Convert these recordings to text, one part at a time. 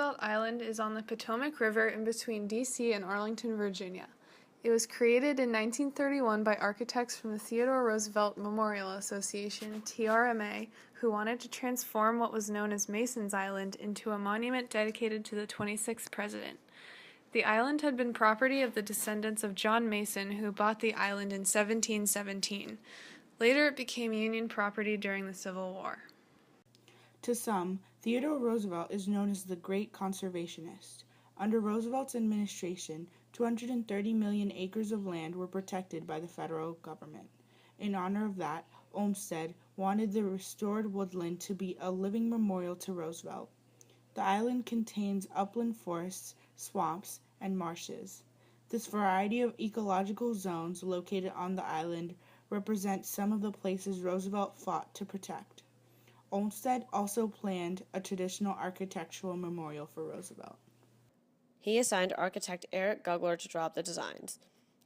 Roosevelt Island is on the Potomac River in between D.C. and Arlington, Virginia. It was created in 1931 by architects from the Theodore Roosevelt Memorial Association, TRMA, who wanted to transform what was known as Mason's Island into a monument dedicated to the 26th president. The island had been property of the descendants of John Mason, who bought the island in 1717. Later, it became Union property during the Civil War. To some, Theodore Roosevelt is known as the Great Conservationist. Under Roosevelt's administration, 230 million acres of land were protected by the federal government. In honor of that, Olmsted wanted the restored woodland to be a living memorial to Roosevelt. The island contains upland forests, swamps, and marshes. This variety of ecological zones located on the island represent some of the places Roosevelt fought to protect. Olmsted also planned a traditional architectural memorial for Roosevelt. He assigned architect Eric Gugler to draw up the designs.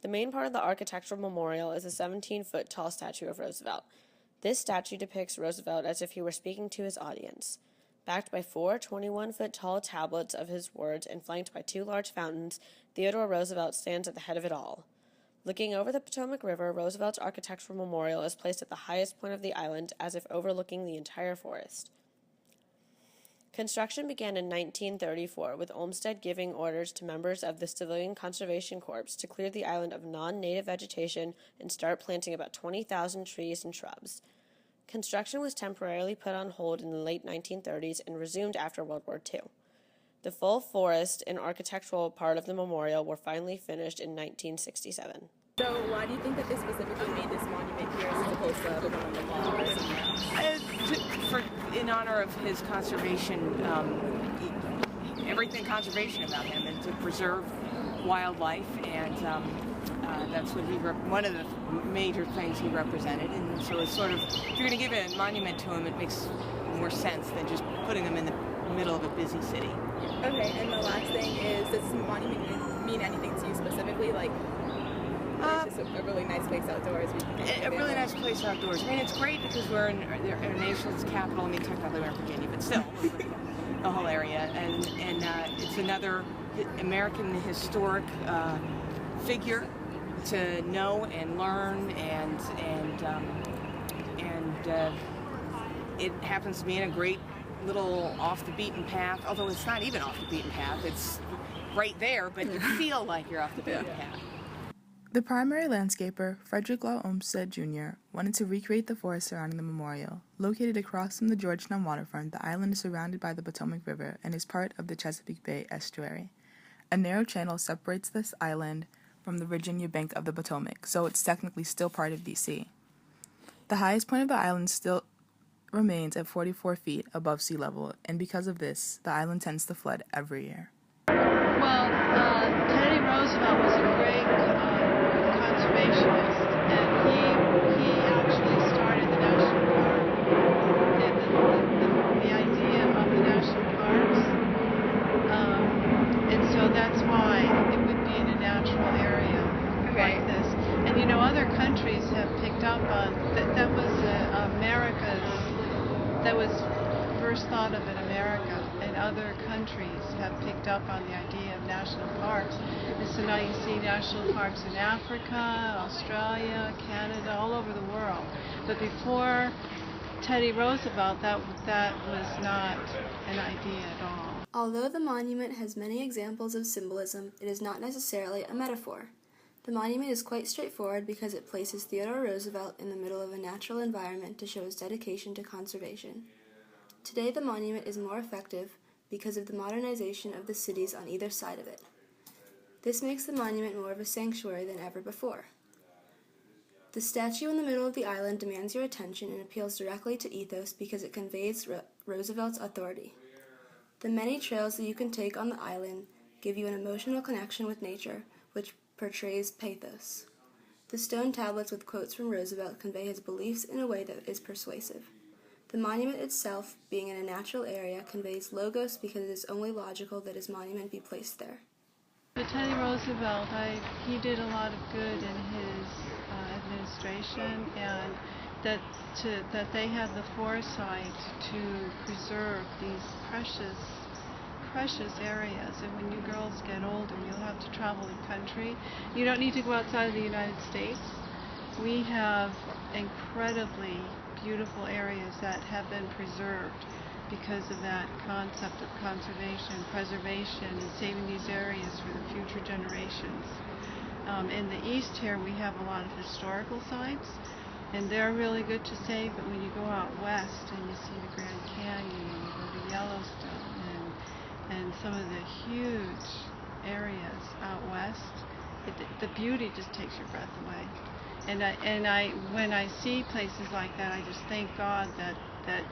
The main part of the architectural memorial is a 17-foot tall statue of Roosevelt. This statue depicts Roosevelt as if he were speaking to his audience. Backed by 4 21-foot tall tablets of his words and flanked by 2 large fountains, Theodore Roosevelt stands at the head of it all. Looking over the Potomac River, Roosevelt's architectural memorial is placed at the highest point of the island, as if overlooking the entire forest. Construction began in 1934, with Olmsted giving orders to members of the Civilian Conservation Corps to clear the island of non-native vegetation and start planting about 20,000 trees and shrubs. Construction was temporarily put on hold in the late 1930s and resumed after World War II. The full forest and architectural part of the memorial were finally finished in 1967. So why do you think that they specifically made this monument here as opposed to the one on the mall or somewhere else? In honor of his conservation, everything conservation about him, and to preserve wildlife, and that's what one of the major things he represented. And so it's sort of, if you're going to give a monument to him, it makes more sense than just putting him in the middle of a busy city. Okay, and the last thing is, does this monument mean anything to you specifically? Like, it's just a really nice place outdoors. A really nice place outdoors. I mean, it's great because we're in our nation's capital. I mean, technically we're in Virginia, but still, the whole area. And it's another American historic figure to know and learn, and it happens to be in a great little off the beaten path, although it's not even off the beaten path. It's right there, but you feel like you're off the beaten path. The primary landscaper, Frederick Law Olmsted Jr., wanted to recreate the forest surrounding the memorial. Located across from the Georgetown waterfront, the island is surrounded by the Potomac River and is part of the Chesapeake Bay estuary. A narrow channel separates this island from the Virginia bank of the Potomac, so it's technically still part of D.C. The highest point of the island still remains at 44 feet above sea level, and because of this, the island tends to flood every year. Well, Teddy Roosevelt was a great conservationist, and he actually started the national park. The idea of the national parks, and so that's why it would be in a natural area like this. And you know, other countries have picked up on that was that was first thought of in America, and other countries have picked up on the idea of national parks. And so now you see national parks in Africa, Australia, Canada, all over the world. But before Teddy Roosevelt, that was not an idea at all. Although the monument has many examples of symbolism, it is not necessarily a metaphor. The monument is quite straightforward because it places Theodore Roosevelt in the middle of a natural environment to show his dedication to conservation. Today, the monument is more effective because of the modernization of the cities on either side of it. This makes the monument more of a sanctuary than ever before. The statue in the middle of the island demands your attention and appeals directly to ethos because it conveys Roosevelt's authority. The many trails that you can take on the island give you an emotional connection with nature, which portrays pathos. The stone tablets with quotes from Roosevelt convey his beliefs in a way that is persuasive. The monument itself, being in a natural area, conveys logos because it is only logical that his monument be placed there. But Teddy Roosevelt, he did a lot of good in his administration, and that they had the foresight to preserve these precious precious areas, and when you girls get older, you'll have to travel the country. You don't need to go outside of the United States. We have incredibly beautiful areas that have been preserved because of that concept of conservation, preservation, and saving these areas for the future generations. In the east here, we have a lot of historical sites, and they're really good to save, but when you go out west and you see the Grand Canyon and you go to Yellowstone and some of the huge areas out west, the beauty just takes your breath away. When I see places like that, I just thank God that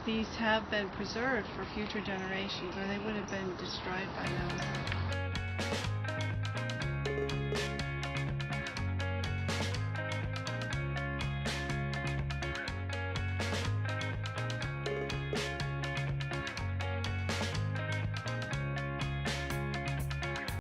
these have been preserved for future generations, or they would have been destroyed by now.